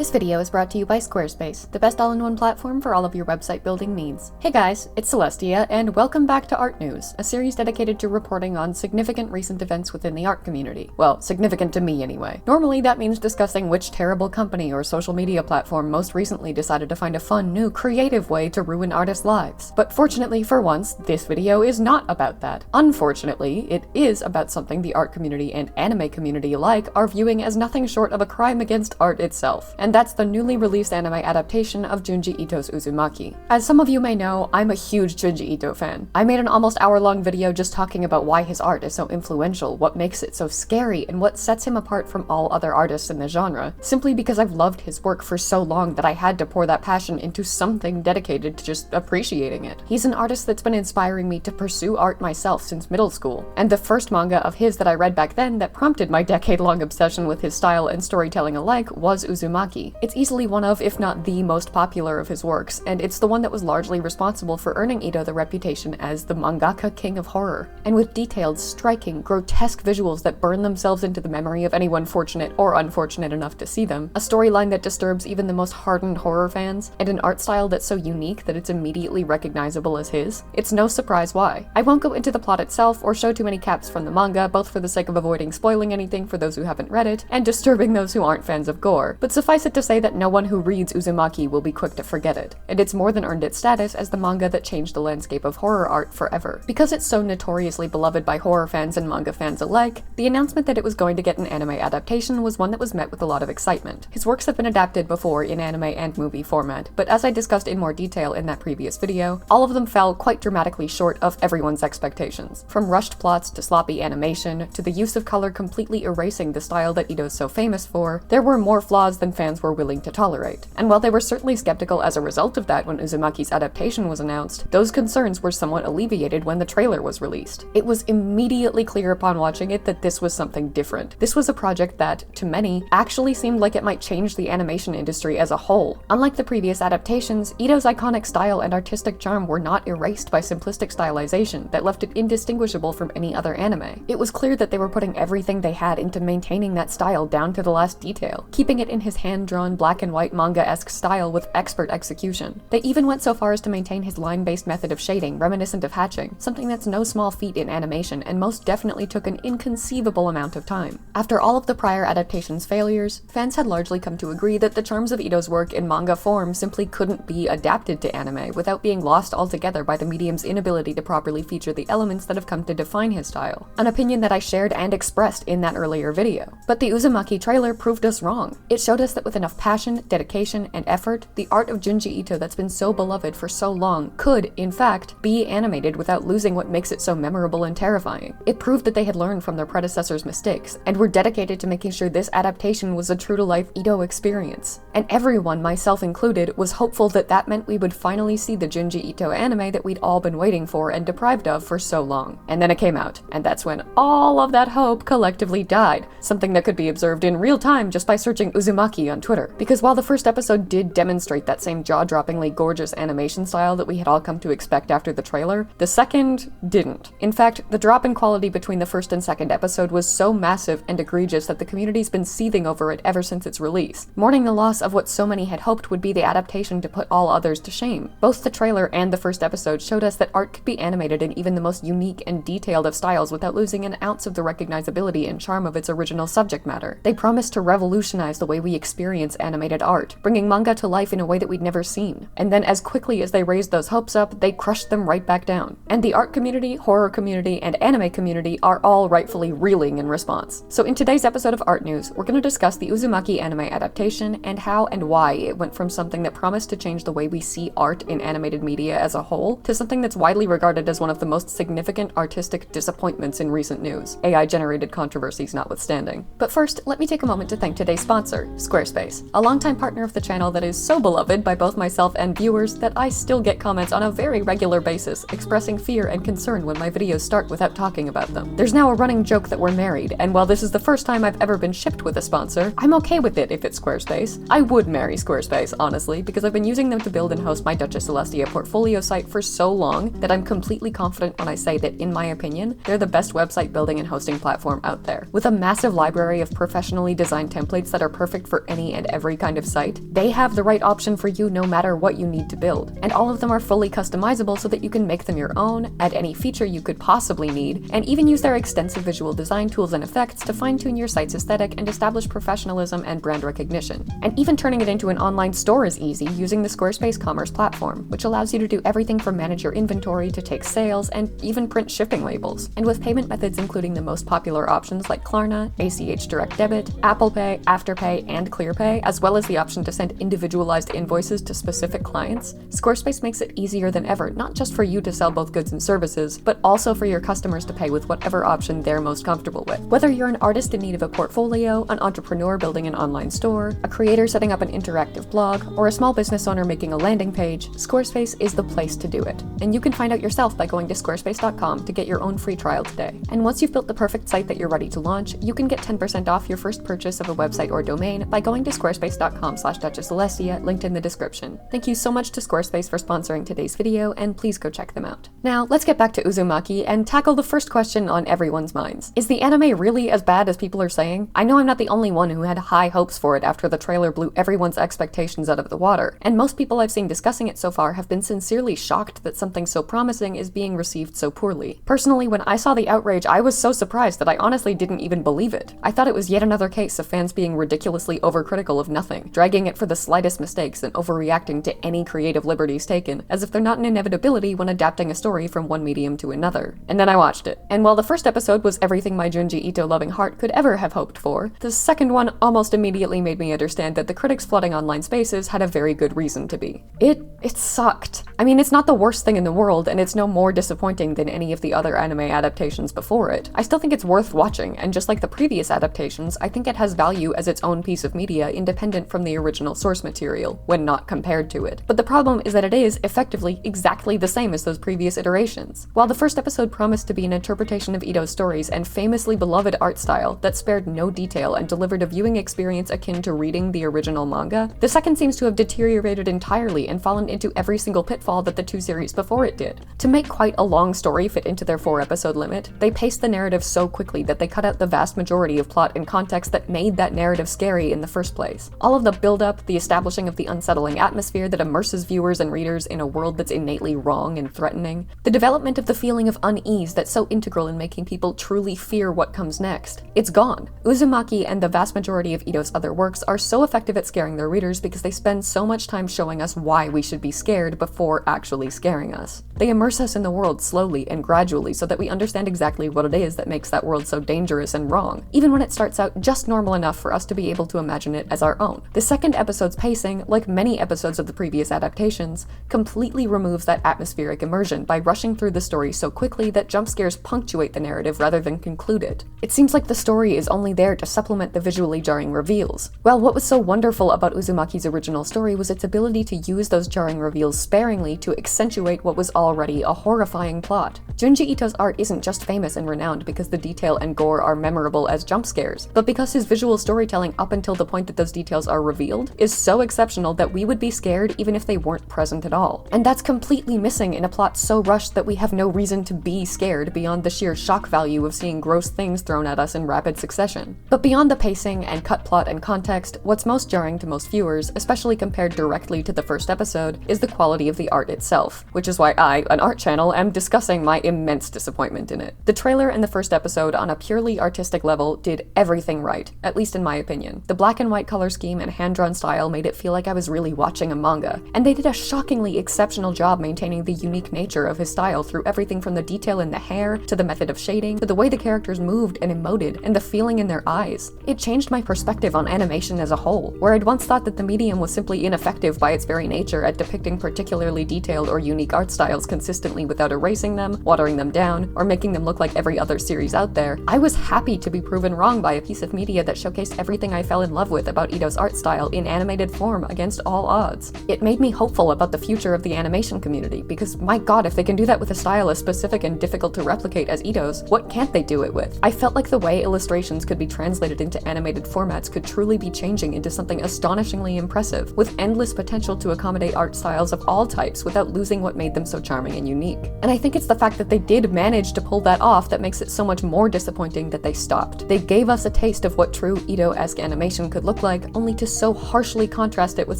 This video is brought to you by Squarespace, the best all-in-one platform for all of your website building needs. Hey guys, it's Celestia, and welcome back to Art News, a series dedicated to reporting on significant recent events within the art community. Well, significant to me anyway. Normally that means discussing which terrible company or social media platform most recently decided to find a fun, new, creative way to ruin artists' lives. But fortunately for once, this video is not about that. Unfortunately, it is about something the art community and anime community alike are viewing as nothing short of a crime against art itself. And that's the newly released anime adaptation of Junji Ito's Uzumaki. As some of you may know, I'm a huge Junji Ito fan. I made an almost hour-long video just talking about why his art is so influential, what makes it so scary, and what sets him apart from all other artists in the genre, simply because I've loved his work for so long that I had to pour that passion into something dedicated to just appreciating it. He's an artist that's been inspiring me to pursue art myself since middle school, and the first manga of his that I read back then that prompted my decade-long obsession with his style and storytelling alike was Uzumaki. It's easily one of, if not the most popular of his works, and it's the one that was largely responsible for earning Ito the reputation as the mangaka king of horror. And with detailed, striking, grotesque visuals that burn themselves into the memory of anyone fortunate or unfortunate enough to see them, a storyline that disturbs even the most hardened horror fans, and an art style that's so unique that it's immediately recognizable as his, it's no surprise why. I won't go into the plot itself or show too many caps from the manga, both for the sake of avoiding spoiling anything for those who haven't read it, and disturbing those who aren't fans of gore, but suffice it to say that no one who reads Uzumaki will be quick to forget it, and it's more than earned its status as the manga that changed the landscape of horror art forever. Because it's so notoriously beloved by horror fans and manga fans alike, the announcement that it was going to get an anime adaptation was one that was met with a lot of excitement. His works have been adapted before in anime and movie format, but as I discussed in more detail in that previous video, all of them fell quite dramatically short of everyone's expectations. From rushed plots to sloppy animation, to the use of color completely erasing the style that Ito's so famous for, there were more flaws than fans were willing to tolerate. And while they were certainly skeptical as a result of that when Uzumaki's adaptation was announced, those concerns were somewhat alleviated when the trailer was released. It was immediately clear upon watching it that this was something different. This was a project that, to many, actually seemed like it might change the animation industry as a whole. Unlike the previous adaptations, Ito's iconic style and artistic charm were not erased by simplistic stylization that left it indistinguishable from any other anime. It was clear that they were putting everything they had into maintaining that style down to the last detail, keeping it in his hand-drawn black and white manga-esque style with expert execution. They even went so far as to maintain his line-based method of shading reminiscent of hatching, something that's no small feat in animation and most definitely took an inconceivable amount of time. After all of the prior adaptations' failures, fans had largely come to agree that the charms of Ito's work in manga form simply couldn't be adapted to anime without being lost altogether by the medium's inability to properly feature the elements that have come to define his style, an opinion that I shared and expressed in that earlier video. But the Uzumaki trailer proved us wrong. It showed us that with enough passion, dedication, and effort, the art of Junji Ito that's been so beloved for so long could, in fact, be animated without losing what makes it so memorable and terrifying. It proved that they had learned from their predecessors' mistakes, and were dedicated to making sure this adaptation was a true-to-life Ito experience. And everyone, myself included, was hopeful that that meant we would finally see the Junji Ito anime that we'd all been waiting for and deprived of for so long. And then it came out, and that's when all of that hope collectively died, something that could be observed in real time just by searching Uzumaki on Twitter. Because while the first episode did demonstrate that same jaw-droppingly gorgeous animation style that we had all come to expect after the trailer, the second didn't. In fact, the drop in quality between the first and second episode was so massive and egregious that the community's been seething over it ever since its release, mourning the loss of what so many had hoped would be the adaptation to put all others to shame. Both the trailer and the first episode showed us that art could be animated in even the most unique and detailed of styles without losing an ounce of the recognizability and charm of its original subject matter. They promised to revolutionize the way we experience animated art, bringing manga to life in a way that we'd never seen. And then as quickly as they raised those hopes up, they crushed them right back down. And the art community, horror community, and anime community are all rightfully reeling in response. So in today's episode of Art News, we're going to discuss the Uzumaki anime adaptation and how and why it went from something that promised to change the way we see art in animated media as a whole to something that's widely regarded as one of the most significant artistic disappointments in recent news, AI-generated controversies notwithstanding. But first, let me take a moment to thank today's sponsor, Squarespace, a longtime partner of the channel that is so beloved by both myself and viewers that I still get comments on a very regular basis expressing fear and concern when my videos start without talking about them. There's now a running joke that we're married, and while this is the first time I've ever been shipped with a sponsor, I'm okay with it if it's Squarespace. I would marry Squarespace, honestly, because I've been using them to build and host my Duchess Celestia portfolio site for so long that I'm completely confident when I say that, in my opinion, they're the best website building and hosting platform out there. With a massive library of professionally designed templates that are perfect for any any and every kind of site, they have the right option for you no matter what you need to build. And all of them are fully customizable so that you can make them your own, add any feature you could possibly need, and even use their extensive visual design tools and effects to fine-tune your site's aesthetic and establish professionalism and brand recognition. And even turning it into an online store is easy using the Squarespace Commerce platform, which allows you to do everything from manage your inventory to take sales and even print shipping labels. And with payment methods including the most popular options like Klarna, ACH Direct Debit, Apple Pay, Afterpay, and ClearPay, as well as the option to send individualized invoices to specific clients, Squarespace makes it easier than ever, not just for you to sell both goods and services, but also for your customers to pay with whatever option they're most comfortable with. Whether you're an artist in need of a portfolio, an entrepreneur building an online store, a creator setting up an interactive blog, or a small business owner making a landing page, Squarespace is the place to do it. And you can find out yourself by going to squarespace.com to get your own free trial today. And once you've built the perfect site that you're ready to launch, you can get 10% off your first purchase of a website or domain by going to squarespace.com/Duchess linked in the description. Thank you so much to Squarespace for sponsoring today's video, and please go check them out. Now, let's get back to Uzumaki and tackle the first question on everyone's minds. Is the anime really as bad as people are saying? I know I'm not the only one who had high hopes for it after the trailer blew everyone's expectations out of the water, and most people I've seen discussing it so far have been sincerely shocked that something so promising is being received so poorly. Personally, when I saw the outrage, I was so surprised that I honestly didn't even believe it. I thought it was yet another case of fans being ridiculously overcritical of nothing, dragging it for the slightest mistakes and overreacting to any creative liberties taken, as if they're not an inevitability when adapting a story from one medium to another. And then I watched it. And while the first episode was everything my Junji Ito loving heart could ever have hoped for, the second one almost immediately made me understand that the critics flooding online spaces had a very good reason to be. It sucked. I mean, it's not the worst thing in the world, and it's no more disappointing than any of the other anime adaptations before it. I still think it's worth watching, and just like the previous adaptations, I think it has value as its own piece of media independent from the original source material, when not compared to it. But the problem is that it is, effectively, exactly the same as those previous iterations. While the first episode promised to be an interpretation of Ito's stories and famously beloved art style that spared no detail and delivered a viewing experience akin to reading the original manga, the second seems to have deteriorated entirely and fallen into every single pitfall that the two series before it did. To make quite a long story fit into their 4-episode limit, they paced the narrative so quickly that they cut out the vast majority of plot and context that made that narrative scary in the first place. All of the build-up, the establishing of the unsettling atmosphere that immerses viewers and readers in a world that's innately wrong and threatening, the development of the feeling of unease that's so integral in making people truly fear what comes next. It's gone. Uzumaki and the vast majority of Ito's other works are so effective at scaring their readers because they spend so much time showing us why we should be scared before actually scaring us. They immerse us in the world slowly and gradually so that we understand exactly what it is that makes that world so dangerous and wrong, even when it starts out just normal enough for us to be able to imagine it as our own. The second episode's pacing, like many episodes of the previous adaptations, completely removes that atmospheric immersion by rushing through the story so quickly that jump scares punctuate the narrative rather than conclude it. It seems like the story is only there to supplement the visually jarring reveals. Well, what was so wonderful about Uzumaki's original story was its ability to use those jarring reveals sparingly to accentuate what was already a horrifying plot. Junji Ito's art isn't just famous and renowned because the detail and gore are memorable as jump scares, but because his visual storytelling up until the point that those details are revealed is so exceptional that we would be scared even if they weren't present at all. And that's completely missing in a plot so rushed that we have no reason to be scared beyond the sheer shock value of seeing gross things thrown at us in rapid succession. But beyond the pacing and cut plot and context, what's most jarring to most viewers, especially compared directly to the first episode, is the quality of the art itself, which is why I, an art channel, am discussing my immense disappointment in it. The trailer and the first episode, on a purely artistic level, did everything right, at least in my opinion. The black and white color scheme and hand-drawn style made it feel like I was really watching a manga, and they did a shockingly exceptional job maintaining the unique nature of his style through everything from the detail in the hair, to the method of shading, to the way the characters moved and emoted, and the feeling in their eyes. It changed my perspective on animation as a whole, where I'd once thought that the medium was simply ineffective by its very nature at depicting particularly detailed or unique art styles consistently without erasing them, watering them down, or making them look like every other series out there. I was happy to be proven wrong by a piece of media that showcased everything I fell in love with about Ito's art style in animated form against all odds. It made me hopeful about the future of the animation community, because my god, if they can do that with a style as specific and difficult to replicate as Ito's, what can't they do it with? I felt like the way illustrations could be translated into animated formats could truly be changing into something astonishingly impressive, with endless potential to accommodate art styles of all types without losing what made them so charming and unique. And I think it's the fact that they did manage to pull that off that makes it so much more disappointing that they stopped. They gave us a taste of what true Ito-esque animation could look look like, only to so harshly contrast it with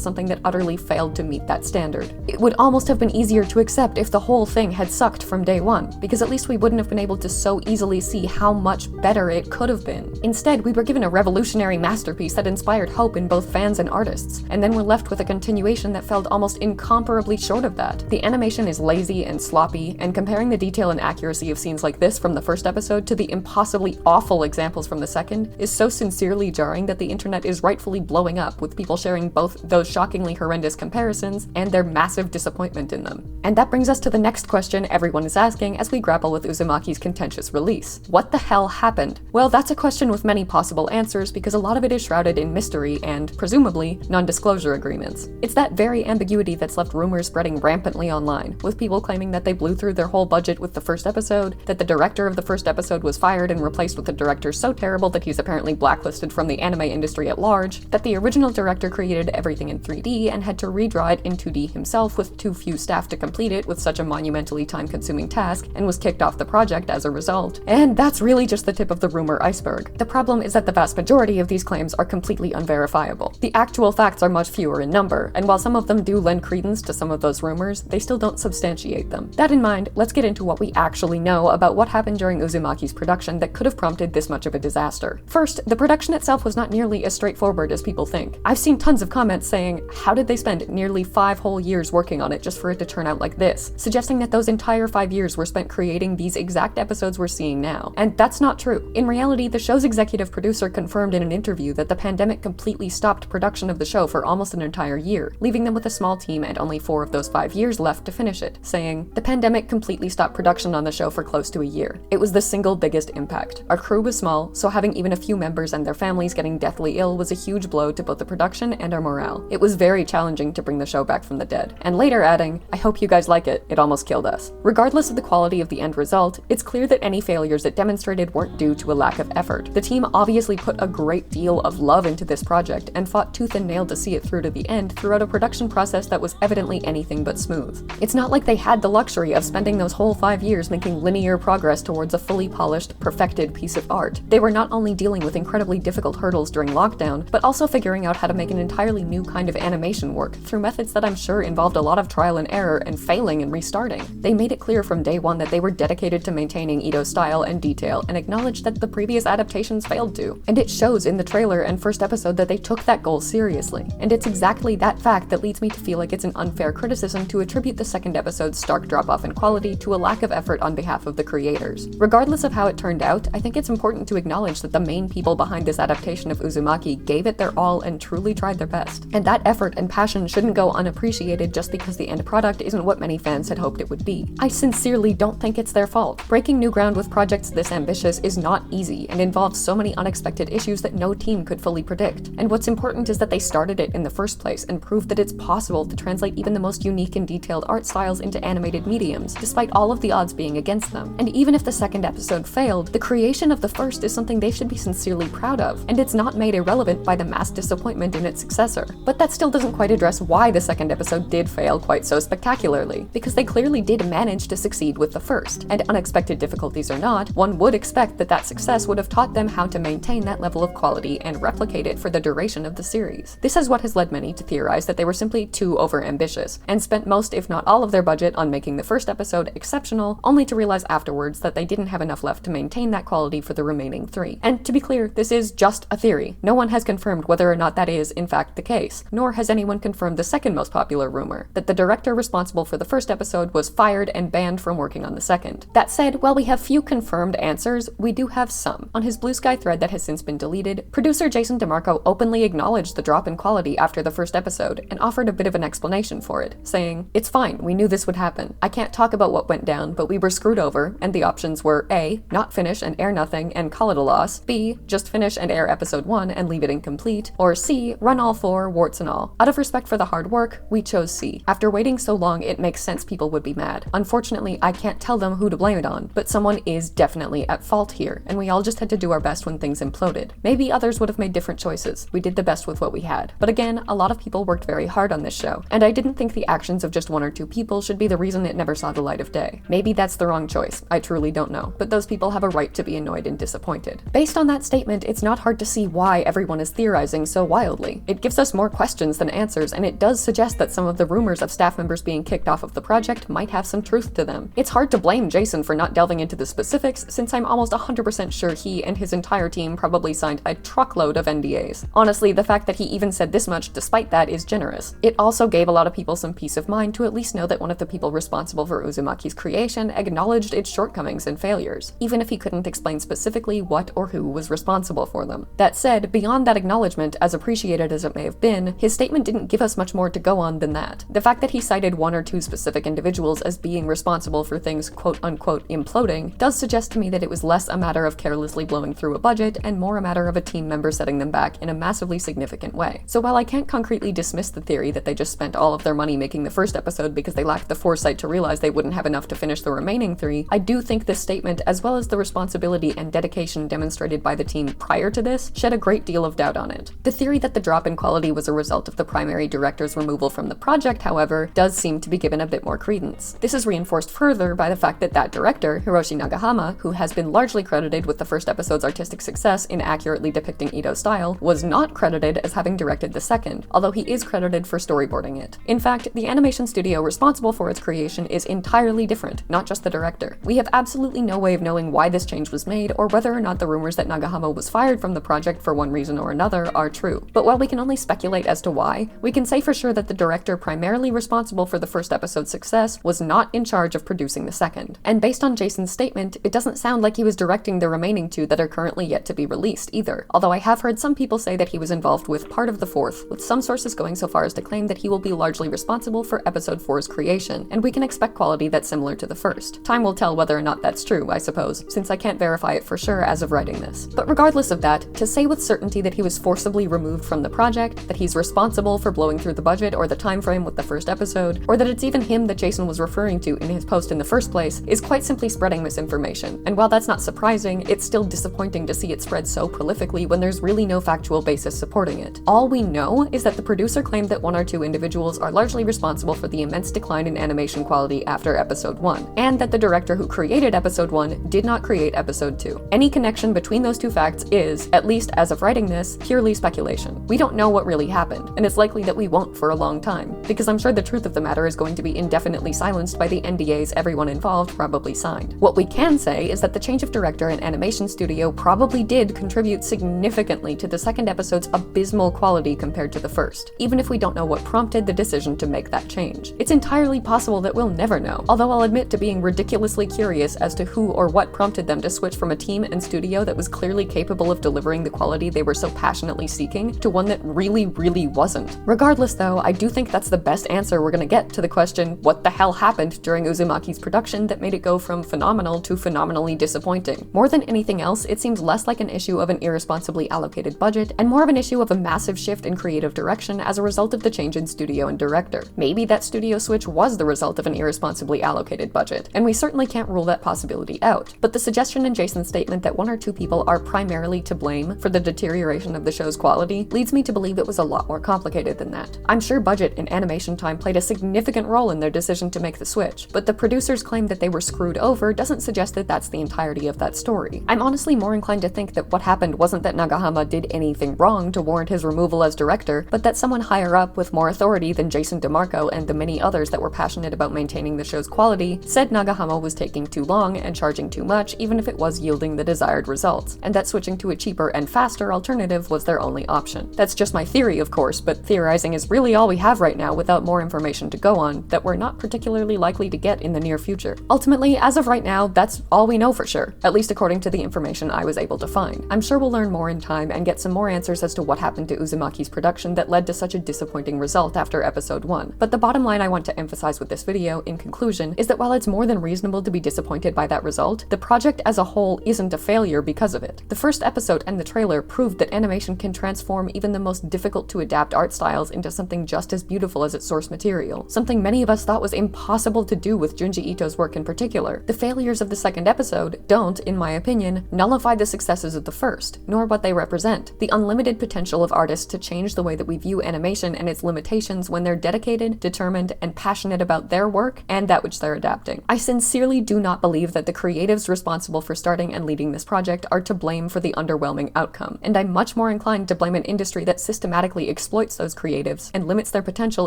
something that utterly failed to meet that standard. It would almost have been easier to accept if the whole thing had sucked from day one, because at least we wouldn't have been able to so easily see how much better it could have been. Instead, we were given a revolutionary masterpiece that inspired hope in both fans and artists, and then we're left with a continuation that fell almost incomparably short of that. The animation is lazy and sloppy, and comparing the detail and accuracy of scenes like this from the first episode to the impossibly awful examples from the second is so sincerely jarring that the internet is rightfully blowing up, with people sharing both those shockingly horrendous comparisons and their massive disappointment in them. And that brings us to the next question everyone is asking as we grapple with Uzumaki's contentious release. What the hell happened? Well, that's a question with many possible answers because a lot of it is shrouded in mystery and, presumably, non-disclosure agreements. It's that very ambiguity that's left rumors spreading rampantly online, with people claiming that they blew through their whole budget with the first episode, that the director of the first episode was fired and replaced with a director so terrible that he's apparently blacklisted from the anime industry at large, that the original director created everything in 3D and had to redraw it in 2D himself with too few staff to complete it with such a monumentally time-consuming task, and was kicked off the project as a result. And that's really just the tip of the rumor iceberg. The problem is that the vast majority of these claims are completely unverifiable. The actual facts are much fewer in number, and while some of them do lend credence to some of those rumors, they still don't substantiate them. That in mind, let's get into what we actually know about what happened during Uzumaki's production that could have prompted this much of a disaster. First, the production itself was not nearly as straightforward as people think. I've seen tons of comments saying, how did they spend nearly 5 whole years working on it just for it to turn out like this? Suggesting that those entire 5 years were spent creating these exact episodes we're seeing now. And that's not true. In reality, the show's executive producer confirmed in an interview that the pandemic completely stopped production of the show for almost an entire year, leaving them with a small team and only 4 of those 5 years left to finish it, saying, "The pandemic completely stopped production on the show for close to a year. It was the single biggest impact. Our crew was small, so having even a few members and their families getting deathly ill was a huge blow to both the production and our morale. It was very challenging to bring the show back from the dead." And later adding, "I hope you guys like it. It almost killed us." Regardless of the quality of the end result, it's clear that any failures it demonstrated weren't due to a lack of effort. The team obviously put a great deal of love into this project and fought tooth and nail to see it through to the end throughout a production process that was evidently anything but smooth. It's not like they had the luxury of spending those whole 5 years making linear progress towards a fully polished, perfected piece of art. They were not only dealing with incredibly difficult hurdles during lockdown, but also figuring out how to make an entirely new kind of animation work through methods that I'm sure involved a lot of trial and error and failing and restarting. They made it clear from day one that they were dedicated to maintaining Ito's style and detail and acknowledged that the previous adaptations failed to. And it shows in the trailer and first episode that they took that goal seriously. And it's exactly that fact that leads me to feel like it's an unfair criticism to attribute the second episode's stark drop-off in quality to a lack of effort on behalf of the creators. Regardless of how it turned out, I think it's important to acknowledge that the main people behind this adaptation of Uzumaki gave it their all and truly tried their best. And that effort and passion shouldn't go unappreciated just because the end product isn't what many fans had hoped it would be. I sincerely don't think it's their fault. Breaking new ground with projects this ambitious is not easy and involves so many unexpected issues that no team could fully predict. And what's important is that they started it in the first place and proved that it's possible to translate even the most unique and detailed art styles into animated mediums, despite all of the odds being against them. And even if the second episode failed, the creation of the first is something they should be sincerely proud of, and it's not made irrelevant by the mass disappointment in its successor. But that still doesn't quite address why the second episode did fail quite so spectacularly, because they clearly did manage to succeed with the first, and unexpected difficulties or not, one would expect that that success would have taught them how to maintain that level of quality and replicate it for the duration of the series. This is what has led many to theorize that they were simply too overambitious, and spent most if not all of their budget on making the first episode exceptional, only to realize afterwards that they didn't have enough left to maintain that quality for the remaining 3. And to be clear, this is just a theory. No one has confirmed whether or not that is in fact the case, nor has anyone confirmed the second most popular rumor, that the director responsible for the first episode was fired and banned from working on the second. That said, while we have few confirmed answers, we do have some. On his Blue Sky thread that has since been deleted, producer Jason DeMarco openly acknowledged the drop in quality after the first episode and offered a bit of an explanation for it, saying, "It's fine, we knew this would happen. I can't talk about what went down, but we were screwed over, and the options were A, not finish and air nothing and call it a loss, B, just finish and air episode 1 and leave it incomplete, or C, run all 4, warts and all. Out of respect for the hard work, we chose C. After waiting so long, it makes sense people would be mad. Unfortunately, I can't tell them who to blame it on, but someone is definitely at fault here, and we all just had to do our best when things imploded. Maybe others would have made different choices. We did the best with what we had. But again, a lot of people worked very hard on this show, and I didn't think the actions of just 1 or 2 people should be the reason it never saw the light of day. Maybe that's the wrong choice. I truly don't know, but those people have a right to be annoyed and disappointed." Based on that statement, it's not hard to see why everyone is theorizing so wildly. It gives us more questions than answers, and it does suggest that some of the rumors of staff members being kicked off of the project might have some truth to them. It's hard to blame Jason for not delving into the specifics, since I'm almost 100% sure he and his entire team probably signed a truckload of NDAs. Honestly, the fact that he even said this much despite that is generous. It also gave a lot of people some peace of mind to at least know that one of the people responsible for Uzumaki's creation acknowledged its shortcomings and failures, even if he couldn't explain specifically what or who was responsible for them. That said, beyond that acknowledgement, as appreciated as it may have been, his statement didn't give us much more to go on than that. The fact that he cited one or two specific individuals as being responsible for things quote-unquote imploding does suggest to me that it was less a matter of carelessly blowing through a budget and more a matter of a team member setting them back in a massively significant way. So while I can't concretely dismiss the theory that they just spent all of their money making the first episode because they lacked the foresight to realize they wouldn't have enough to finish the remaining 3, I do think this statement, as well as the responsibility and dedication demonstrated by the team prior to this, shed a great deal of doubt on it. The theory that the drop in quality was a result of the primary director's removal from the project, however, does seem to be given a bit more credence. This is reinforced further by the fact that that director, Hiroshi Nagahama, who has been largely credited with the first episode's artistic success in accurately depicting Ito's style, was not credited as having directed the second, although he is credited for storyboarding it. In fact, the animation studio responsible for its creation is entirely different, not just the director. We have absolutely no way of knowing why this change was made, or whether or not the rumors that Nagahama was fired from the project for one reason or another are true. But while we can only speculate as to why, we can say for sure that the director primarily responsible for the first episode's success was not in charge of producing the second. And based on Jason's statement, it doesn't sound like he was directing the remaining 2 that are currently yet to be released either, although I have heard some people say that he was involved with part of the 4th, with some sources going so far as to claim that he will be largely responsible for episode 4's creation, and we can expect quality that's similar to the first. Time will tell whether or not that's true, I suppose, since I can't verify it for sure as of writing this. But regardless of that, to say with certainty that he was forcibly removed from the project, that he's responsible for blowing through the budget or the time frame with the first episode, or that it's even him that Jason was referring to in his post in the first place, is quite simply spreading misinformation. And while that's not surprising, it's still disappointing to see it spread so prolifically when there's really no factual basis supporting it. All we know is that the producer claimed that 1 or 2 individuals are largely responsible for the immense decline in animation quality after episode 1, and that the director who created episode 1 did not create episode 2. Any connection between those 2 facts is, at least as of writing this, purely speculation. We don't know what really happened, and it's likely that we won't for a long time, because I'm sure the truth of the matter is going to be indefinitely silenced by the NDAs everyone involved probably signed. What we can say is that the change of director and animation studio probably did contribute significantly to the second episode's abysmal quality compared to the first, even if we don't know what prompted the decision to make that change. It's entirely possible that we'll never know, although I'll admit to being ridiculously curious as to who or what prompted them to switch from a team and studio that was clearly capable of delivering the quality they were so passionately seeking to one that really wasn't. Regardless though, I do think that's the best answer we're gonna get to the question, what the hell happened during Uzumaki's production that made it go from phenomenal to phenomenally disappointing? More than anything else, it seems less like an issue of an irresponsibly allocated budget and more of an issue of a massive shift in creative direction as a result of the change in studio and director. Maybe that studio switch was the result of an irresponsibly allocated budget, and we certainly can't rule that possibility out. But the suggestion in Jason's statement that 1 or 2 people are primarily to blame for the deterioration of the show's quality leads me to believe it was a lot more complicated than that. I'm sure budget and animation time played a significant role in their decision to make the switch, but the producers' claim that they were screwed over doesn't suggest that that's the entirety of that story. I'm honestly more inclined to think that what happened wasn't that Nagahama did anything wrong to warrant his removal as director, but that someone higher up with more authority than Jason DeMarco and the many others that were passionate about maintaining the show's quality said Nagahama was taking too long and charging too much even if it was yielding the desired results, and that switching to a cheaper and faster alternative was their only option. That's just my theory, of course, but theorizing is really all we have right now without more information to go on that we're not particularly likely to get in the near future. Ultimately, as of right now, that's all we know for sure, at least according to the information I was able to find. I'm sure we'll learn more in time and get some more answers as to what happened to Uzumaki's production that led to such a disappointing result after episode 1. But the bottom line I want to emphasize with this video, in conclusion, is that while it's more than reasonable to be disappointed by that result, the project as a whole isn't a failure because of it. The first episode and the trailer proved that animation can transform even the most difficult to adapt art styles into something just as beautiful as its source material, something many of us thought was impossible to do with Junji Ito's work in particular. The failures of the second episode don't, in my opinion, nullify the successes of the first, nor what they represent. The unlimited potential of artists to change the way that we view animation and its limitations when they're dedicated, determined, and passionate about their work and that which they're adapting. I sincerely do not believe that the creatives responsible for starting and leading this project are to blame for the underwhelming outcome, and I much much more inclined to blame an industry that systematically exploits those creatives and limits their potential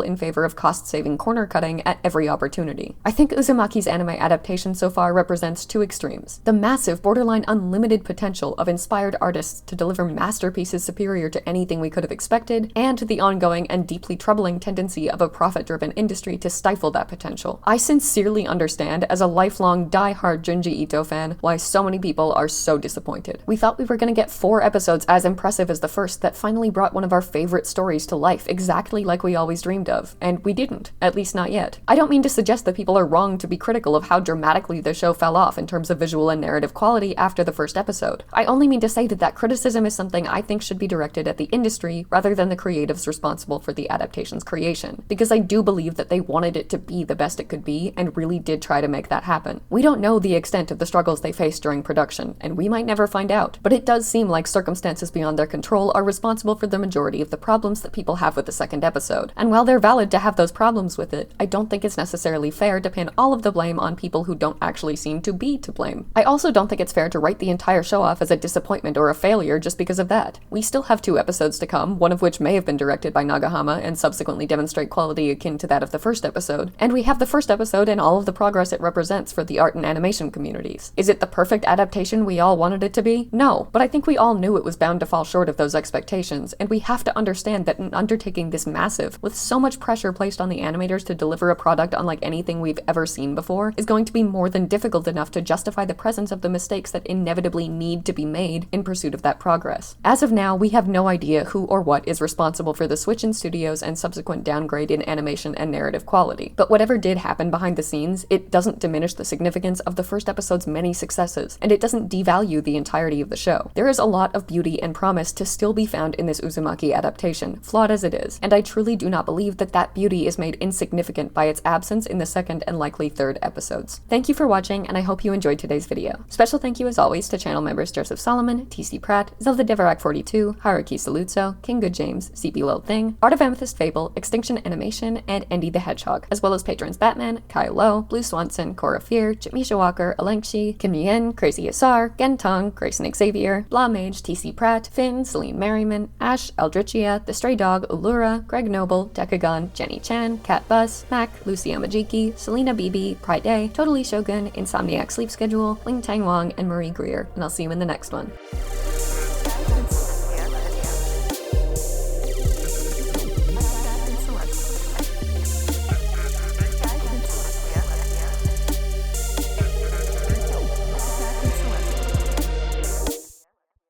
in favor of cost-saving corner cutting at every opportunity. I think Uzumaki's anime adaptation so far represents two extremes: the massive, borderline unlimited potential of inspired artists to deliver masterpieces superior to anything we could have expected, and the ongoing and deeply troubling tendency of a profit-driven industry to stifle that potential. I sincerely understand, as a lifelong die-hard Junji Ito fan, why so many people are so disappointed. We thought we were gonna get 4 episodes as impressive as the first that finally brought one of our favorite stories to life exactly like we always dreamed of, and we didn't, at least not yet. I don't mean to suggest that people are wrong to be critical of how dramatically the show fell off in terms of visual and narrative quality after the first episode. I only mean to say that criticism is something I think should be directed at the industry rather than the creatives responsible for the adaptation's creation, because I do believe that they wanted it to be the best it could be and really did try to make that happen. We don't know the extent of the struggles they faced during production, and we might never find out, but it does seem like circumstances beyond their control are responsible for the majority of the problems that people have with the second episode. And while they're valid to have those problems with it, I don't think it's necessarily fair to pin all of the blame on people who don't actually seem to be to blame. I also don't think it's fair to write the entire show off as a disappointment or a failure just because of that. We still have 2 episodes to come, one of which may have been directed by Nagahama and subsequently demonstrate quality akin to that of the first episode, and we have the first episode and all of the progress it represents for the art and animation communities. Is it the perfect adaptation we all wanted it to be? No, but I think we all knew it was bound to fall short of those expectations, and we have to understand that in undertaking this massive, with so much pressure placed on the animators to deliver a product unlike anything we've ever seen before, is going to be more than difficult enough to justify the presence of the mistakes that inevitably need to be made in pursuit of that progress. As of now, we have no idea who or what is responsible for the switch in studios and subsequent downgrade in animation and narrative quality. But whatever did happen behind the scenes, it doesn't diminish the significance of the first episode's many successes, and it doesn't devalue the entirety of the show. There is a lot of beauty and promise to still be found in this Uzumaki adaptation, flawed as it is, and I truly do not believe that that beauty is made insignificant by its absence in the second and likely third episodes. Thank you for watching, and I hope you enjoyed today's video. Special thank you as always to channel members Joseph Solomon, TC Pratt, Zelda Deverak 42, Haruki Saluzzo, King Good James, CP Lil Thing, Art of Amethyst Fable, Extinction Animation, and Andy the Hedgehog, as well as patrons Batman, Kyle Lowe, Blue Swanson, Cora Fear, Jamisha Walker, Alengshi, Kim Yen, Crazy Asar, Gen Tong, Grayson Xavier, Blah Mage, TC Pratt, Finn, Celine Merriman, Ash, Eldritchia, The Stray Dog, Ulura, Greg Noble, Decagon, Jenny Chan, Cat Bus, Mac, Lucy Amajiki, Selena Bibi, Pride Day, Totally Shogun, Insomniac Sleep Schedule, Ling Tang Wang, and Marie Greer, and I'll see you in the next one.